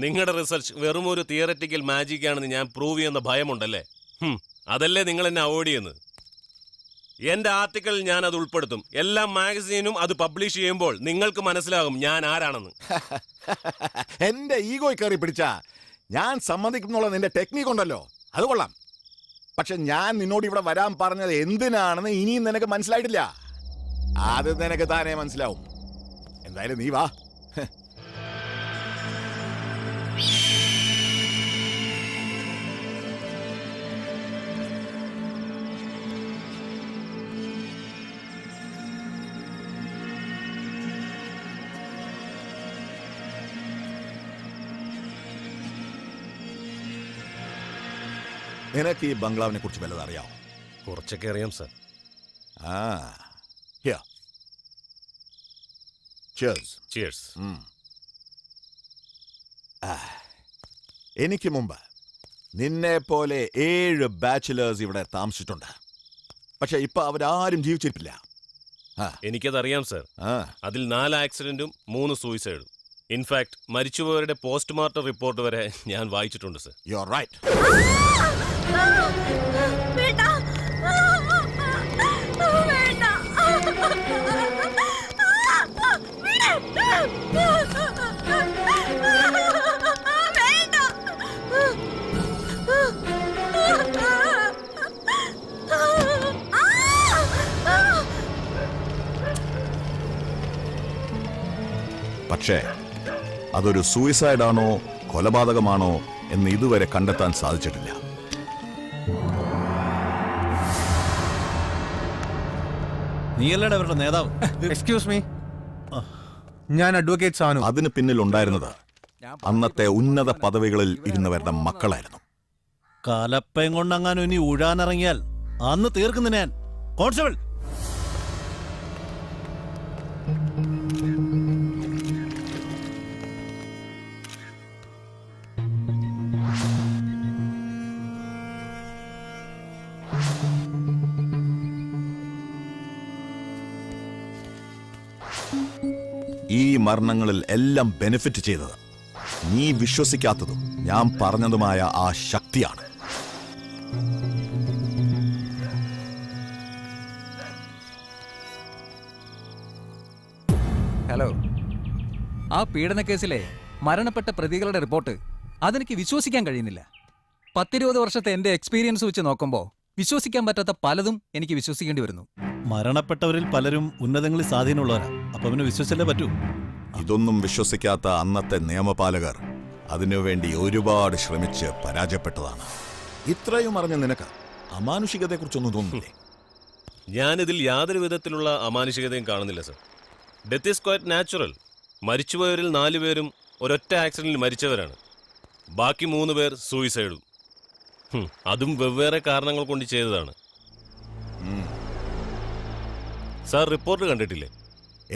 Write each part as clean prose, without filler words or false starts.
നിങ്ങളുടെ റിസർച്ച് വെറും ഒരു തിയററ്റിക്കൽ മാജിക് ആണെന്ന് ഞാൻ പ്രൂവ് ചെയ്യുന്ന ഭയമുണ്ടല്ലേ? അതല്ലേ നിങ്ങൾ എന്നെ അവോയ്ഡ് ചെയ്യുന്നത്. എന്റെ ആർട്ടിക്കിളിൽ ഞാൻ അത് ഉൾപ്പെടുത്തും. എല്ലാ മാഗസീനും അത് പബ്ലിഷ് ചെയ്യുമ്പോൾ നിങ്ങൾക്ക് മനസ്സിലാകും ഞാൻ ആരാണെന്ന്. എന്റെ ഈഗോ കയറി പിടിച്ച ഞാൻ സമ്മതിക്കുന്നുള്ള നിന്റെ ടെക്നിക് ഉണ്ടല്ലോ, അത് കൊള്ളാം. പക്ഷെ ഞാൻ നിന്നോട് ഇവിടെ വരാൻ പറഞ്ഞത് എന്തിനാണെന്ന് ഇനിയും നിനക്ക് മനസ്സിലായിട്ടില്ല. അത് നിനക്ക് താനേ മനസ്സിലാവും. എന്തായാലും നീ വാ. നിനക്ക് ഈ ബംഗ്ലാവിനെ കുറിച്ച് വല്ലതും അറിയാമോ? കുറച്ചൊക്കെ അറിയാം സർ. എനിക്ക് മുമ്പ് നിന്നെ പോലെ 7 ബാച്ചിലേഴ്സ് ഇവിടെ താമസിച്ചിട്ടുണ്ട്. പക്ഷെ ഇപ്പൊ അവരാരും ജീവിച്ചിരിപ്പില്ല. എനിക്കതറിയാം സർ. അതിൽ 4 ആക്സിഡന്റും 3 സൂയിസൈഡും. ഇൻഫാക്ട് മരിച്ചുപോയവരുടെ പോസ്റ്റ്മോർട്ടം റിപ്പോർട്ട് വരെ ഞാൻ വായിച്ചിട്ടുണ്ട് സർ. You are right. പക്ഷേ അതൊരു സൂയിസൈഡാണോ കൊലപാതകമാണോ എന്ന് ഇതുവരെ കണ്ടെത്താൻ സാധിച്ചിട്ടില്ല. നീയല്ലേടെ അവരുടെ നേതാവ്? എക്സ്ക്യൂസ് മീ, ഞാൻ അഡ്വക്കേറ്റ് സാനു. അതിന് പിന്നിൽ ഉണ്ടായിരുന്നത് അന്നത്തെ ഉന്നത പദവികളിൽ ഇരുന്നവരുടെ മക്കളായിരുന്നു. കലപ്പയും കൊണ്ടങ്ങാനും ഇനി ഉഴാനിറങ്ങിയാൽ അന്ന് തീർക്കുന്ന ഞാൻ. കോൺസ്റ്റബിൾ, ഈ മരണങ്ങളിൽ എല്ലാം ബെനിഫിറ്റ് ചെയ്തത് നീ വിശ്വസിക്കാത്തതും ഞാൻ പറഞ്ഞതുമായ ആ ശക്തിയാണ്. ഹലോ, ആ പീഡനക്കേസിലെ മരണപ്പെട്ട പ്രതികളുടെ റിപ്പോർട്ട് അതെനിക്ക് വിശ്വസിക്കാൻ കഴിയുന്നില്ല. 10-20 വർഷത്തെ എന്റെ എക്സ്പീരിയൻസ് വെച്ച് നോക്കുമ്പോൾ വിശ്വസിക്കാൻ പറ്റാത്ത പലതും എനിക്ക് വിശ്വസിക്കേണ്ടി വരുന്നു. മരണപ്പെട്ടവരിൽ പലരും ഉന്നതങ്ങളിൽ സ്വാധീനമുള്ളവരാ. അപ്പൊ പിന്നെ വിശ്വസിച്ചല്ലേ പറ്റൂ. ഇതൊന്നും വിശ്വസിക്കാത്ത അന്നത്തെ നിയമപാലകർ അതിനുവേണ്ടി ഒരുപാട് ശ്രമിച്ച് പരാജയപ്പെട്ടതാണ്. ഇത്രയും അറിഞ്ഞ നിനക്ക് അമാനുഷികതയെക്കുറിച്ചൊന്നും തോന്നുന്നില്ലേ? ഞാനിതിൽ യാതൊരു വിധത്തിലുള്ള അമാനുഷികതയും കാണുന്നില്ല sir. Death is quite natural. മരിച്ചുപോയവരിൽ 4 പേരും ഒരൊറ്റ ആക്സിഡന്റിൽ മരിച്ചവരാണ്. ബാക്കി 3 പേർ സൂയിസൈഡും. അതും വെവ്വേറെ കാരണങ്ങൾ കൊണ്ട് ചെയ്തതാണ്. സാർ റിപ്പോർട്ട് കണ്ടിട്ടില്ലേ?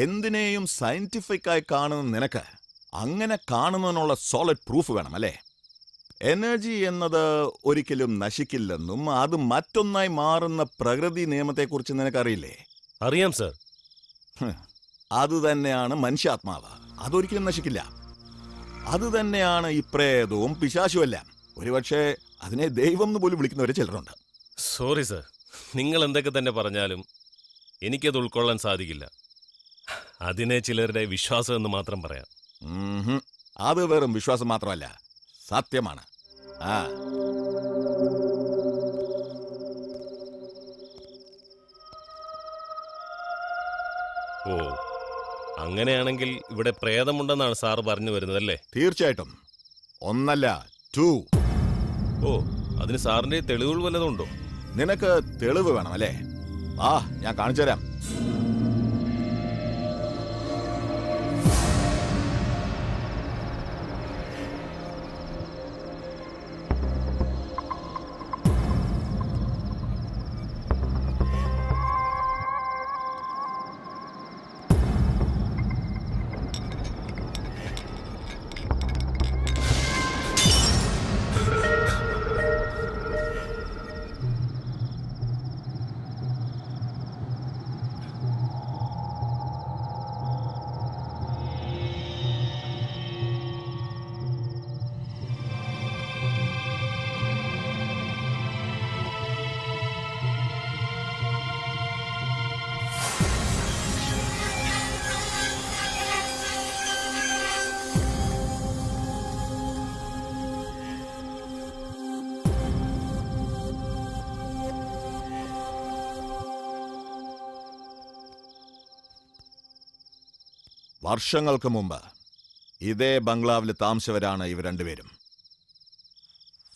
എന്തിനേയും സയന്റിഫിക് ആയി കാണുന്ന നിനക്ക് അങ്ങനെ കാണുന്നതിനുള്ള സോളിഡ് പ്രൂഫ് വേണം അല്ലേ? എനർജി എന്നത് ഒരിക്കലും നശിക്കില്ലെന്നും അത് മറ്റൊന്നായി മാറുന്ന പ്രകൃതി നിയമത്തെക്കുറിച്ച് നിനക്കറിയില്ലേ? അറിയാം സാർ. അത് തന്നെയാണ് മനുഷ്യാത്മാവ്. അതൊരിക്കലും നശിക്കില്ല. അത് തന്നെയാണ് ഈ പ്രേതവും പിശാചുമെല്ലാം. ഒരുപക്ഷെ അതിനെ ദൈവം എന്ന് പോലും വിളിക്കുന്നവരെ ചിലരുണ്ട്. സോറി സർ, നിങ്ങൾ എന്തൊക്കെ തന്നെ പറഞ്ഞാലും എനിക്കത് ഉൾക്കൊള്ളാൻ സാധിക്കില്ല. അതിനെ ചിലരുടെ വിശ്വാസം എന്ന് മാത്രം പറയാം. അത് വെറും വിശ്വാസം മാത്രമല്ല, സത്യമാണ്. ഓ, അങ്ങനെയാണെങ്കിൽ ഇവിടെ പ്രേതമുണ്ടെന്നാണ് സാർ പറഞ്ഞു വരുന്നതല്ലേ? തീർച്ചയായിട്ടും. 1 അല്ല 2. ഓ, അതിന് സാറിന്റെ തെളിവുകൾ വല്ലതുണ്ടോ? നിനക്ക് തെളിവ് വേണം അല്ലേ? ഞാൻ കാണിച്ചു തരാം. വർഷങ്ങൾക്ക് മുമ്പ് ഇതേ ബംഗ്ലാവിൽ താമസിച്ചവരാണ് ഇവർ രണ്ടുപേരും.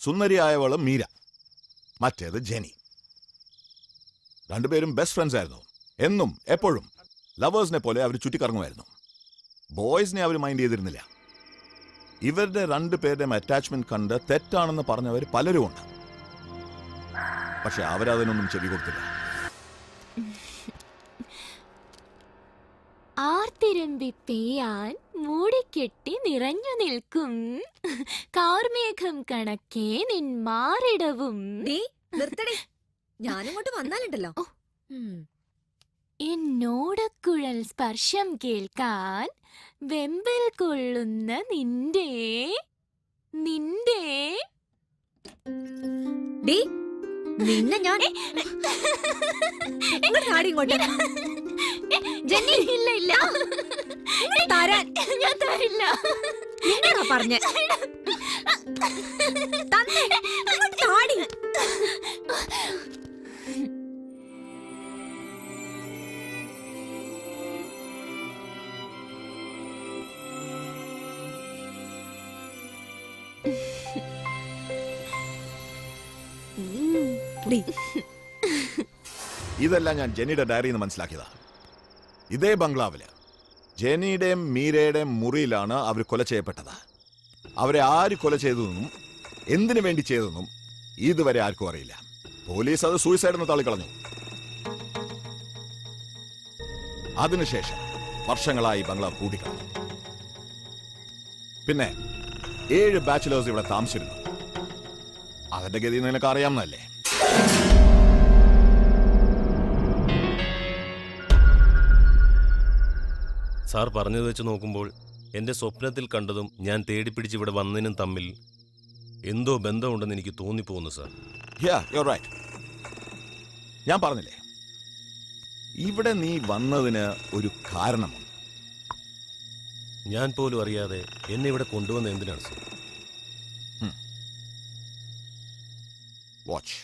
സുന്ദരിയായവളും മീര, മറ്റേത് ജെനി. രണ്ടുപേരും ബെസ്റ്റ് ഫ്രണ്ട്സ് ആയിരുന്നു. എന്നും എപ്പോഴും ലവേഴ്സിനെ പോലെ അവർ ചുറ്റിക്കറങ്ങുമായിരുന്നു. ബോയ്സിനെ അവർ മൈൻഡ് ചെയ്തിരുന്നില്ല. ഇവരുടെ രണ്ടുപേരുടെയും അറ്റാച്ച്മെന്റ് കണ്ട് തെറ്റാണെന്ന് പറഞ്ഞവർ പലരും ഉണ്ട്. പക്ഷെ അവരതിനൊന്നും ചെവി കൊടുത്തില്ല. ആർത്തിരമ്പി പെയ്യാൻ മൂടിക്കെട്ടി നിറഞ്ഞു നിൽക്കും കാർമേഘം കണക്കേ നിൻ മാറിടവും. നിർത്തടേ, ഞാനിങ്ങോട്ട് വന്നാലുണ്ടല്ലോ. എന്നോടക്കുഴൽ സ്പർശം കേൾക്കാൻ വെമ്പൽ കൊള്ളുന്ന നിന്റെ നിന്റെ ഡീ, നിന്നെ ഞാൻ ഇങ്ങോട്ട് ജെന്നി, ഇല്ല ഇല്ല തരാൻ ഞാൻ തരില്ല. നിന്നോടാ പറഞ്ഞേ. തന്നെ ഇങ്ങോട്ട് താടി. ഡീ, ഇതെല്ലാം ഞാൻ ജെനിയുടെ ഡയറിയിൽ നിന്ന് മനസ്സിലാക്കിയതാ. ഇതേ ബംഗ്ലാവില് ജെനിയുടെയും മീരയുടെയും മുറിയിലാണ് അവർ കൊല ചെയ്യപ്പെട്ടത്. അവരെ ആര് കൊല ചെയ്തതെന്നും എന്തിനു വേണ്ടി ചെയ്തതെന്നും ഇതുവരെ ആർക്കും അറിയില്ല. പോലീസ് അത് സൂയിസൈഡ് എന്ന് തള്ളിക്കളഞ്ഞു. അതിനുശേഷം വർഷങ്ങളായി ബംഗ്ലാവ് പൂട്ടിക്കളഞ്ഞു. പിന്നെ 7 ബാച്ചിലേഴ്സ് ഇവിടെ താമസിച്ചിരുന്നു. അവരുടെ ഗതി നിനക്ക് അറിയാമെന്നല്ലേ? സാർ പറഞ്ഞത് വെച്ച് നോക്കുമ്പോൾ എൻ്റെ സ്വപ്നത്തിൽ കണ്ടതും ഞാൻ തേടിപ്പിടിച്ച് ഇവിടെ വന്നതിനും തമ്മിൽ എന്തോ ബന്ധമുണ്ടെന്ന് എനിക്ക് തോന്നിപ്പോകുന്നു സാർ. Yeah, you're right. ഞാൻ പറഞ്ഞില്ലേ, ഇവിടെ നീ വന്നതിന് ഒരു കാരണമുണ്ട്. ഞാൻ പോലും അറിയാതെ എന്നെ ഇവിടെ കൊണ്ടുവന്ന എന്തിനാണ് സാർ? വാച്ച്.